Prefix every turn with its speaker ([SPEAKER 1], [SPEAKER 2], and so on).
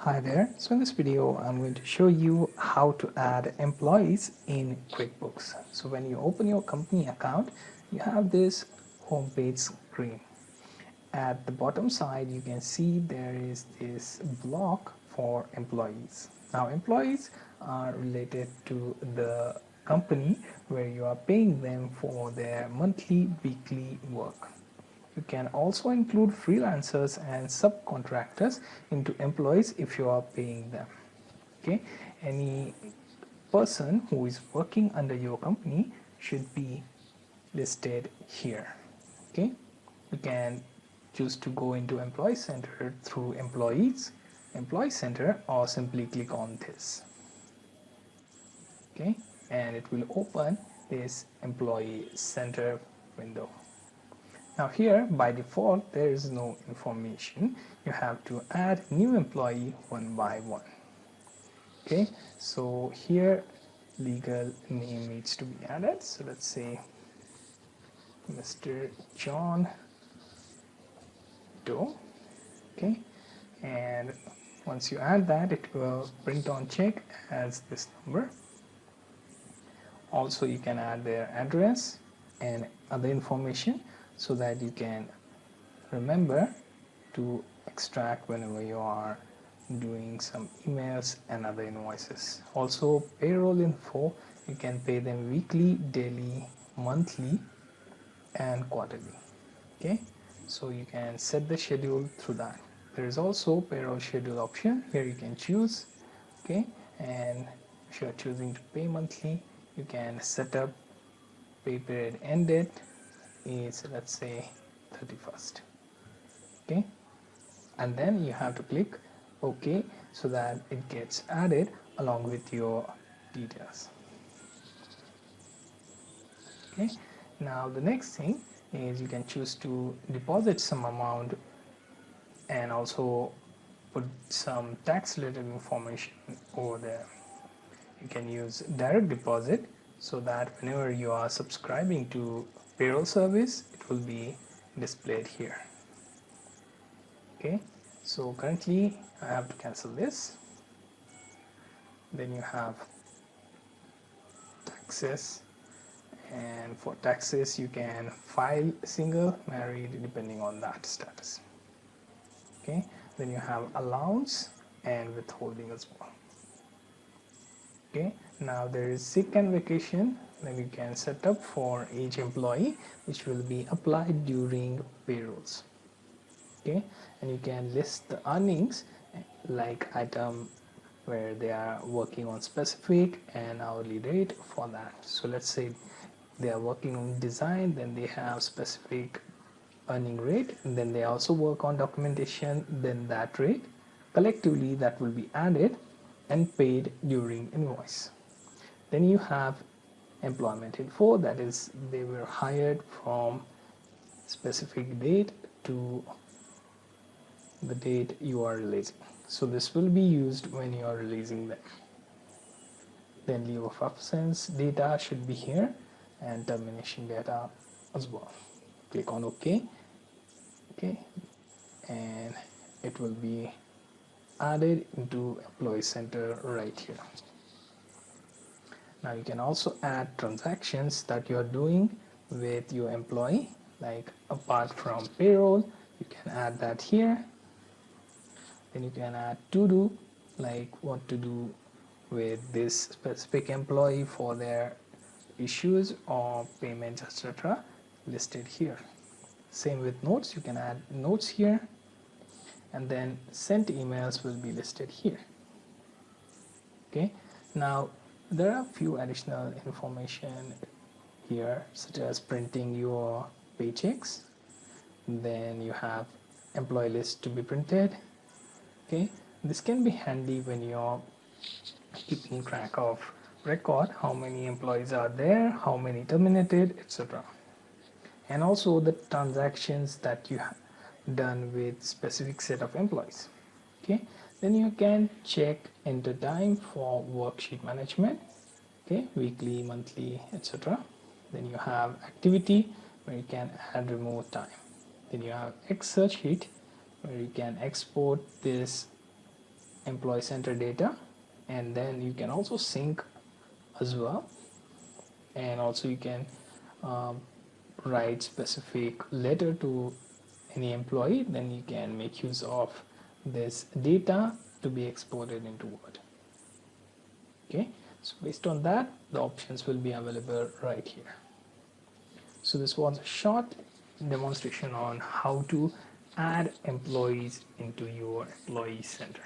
[SPEAKER 1] Hi there. So in this video, I'm going to show you how to add employees in QuickBooks. So when you open your company account, you have this homepage screen. At the bottom side, you can see there is this block for employees. Now, employees are related to the company where you are paying them for their monthly, weekly work. You can also include freelancers and subcontractors into employees if you are paying them. Okay, any person who is working under your company should be listed here. Okay, you can choose to go into Employee Center through Employees, Employee Center, or simply click on this. Okay, and it will open this Employee Center window. Now here by default there is no information. You have to add new employee one by one. Okay, so here legal name needs to be added. So let's say Mr. John Doe. Okay, and once you add that, it will print on check as this number. Also you can add their address and other information so that you can remember to extract whenever you are doing some emails and other invoices. Also payroll info, you can pay them weekly, daily, monthly and quarterly. Okay, so you can set the schedule through that. There is also payroll schedule option. Here you can choose. Okay, and if you are choosing to pay monthly, you can set up pay period end date is, let's say, 31st. Okay, and then you have to click OK so that it gets added along with your details. Okay, now the next thing is you can choose to deposit some amount and also put some tax related information over there. You can use direct deposit so that whenever you are subscribing to payroll service, it will be displayed here. Okay, so currently I have to cancel this. Then you have taxes, and for taxes you can file single, married, depending on that status. Okay, then you have allowance and withholding as well. Okay, now there is sick and vacation. Then you can set up for each employee, which will be applied during payrolls. Okay, and you can list the earnings like item where they are working on specific and hourly rate for that. So let's say they are working on design, then they have specific earning rate, and then they also work on documentation, then that rate collectively that will be added and paid during invoice. Then you have employment info, that is they were hired from specific date to the date you are releasing. So this will be used when you are releasing them. Then leave of absence data should be here and termination data as well. Click on OK. Okay, and it will be added into Employee Center right here. Now you can also add transactions that you are doing with your employee, like apart from payroll, you can add that here. Then you can add to do, like what to do with this specific employee for their issues or payments, etc., listed here. Same with notes, you can add notes here, and then sent emails will be listed here. Okay, now there are a few additional information here, such as printing your paychecks. Then you have employee list to be printed. Okay, this can be handy when you're keeping track of record, how many employees are there, how many terminated, etc. And also the transactions that you have done with specific set of employees. Okay, then you can check enter time for worksheet management. Okay, weekly, monthly, etc. Then you have activity where you can add remove time. Then you have X search sheet where you can export this employee center data, and then you can also sync as well, and also you can um, write specific letter to any employee. Then you can make use of this data to be exported into Word. Okay, so based on that, the options will be available right here. So this was a short demonstration on how to add employees into your employee center.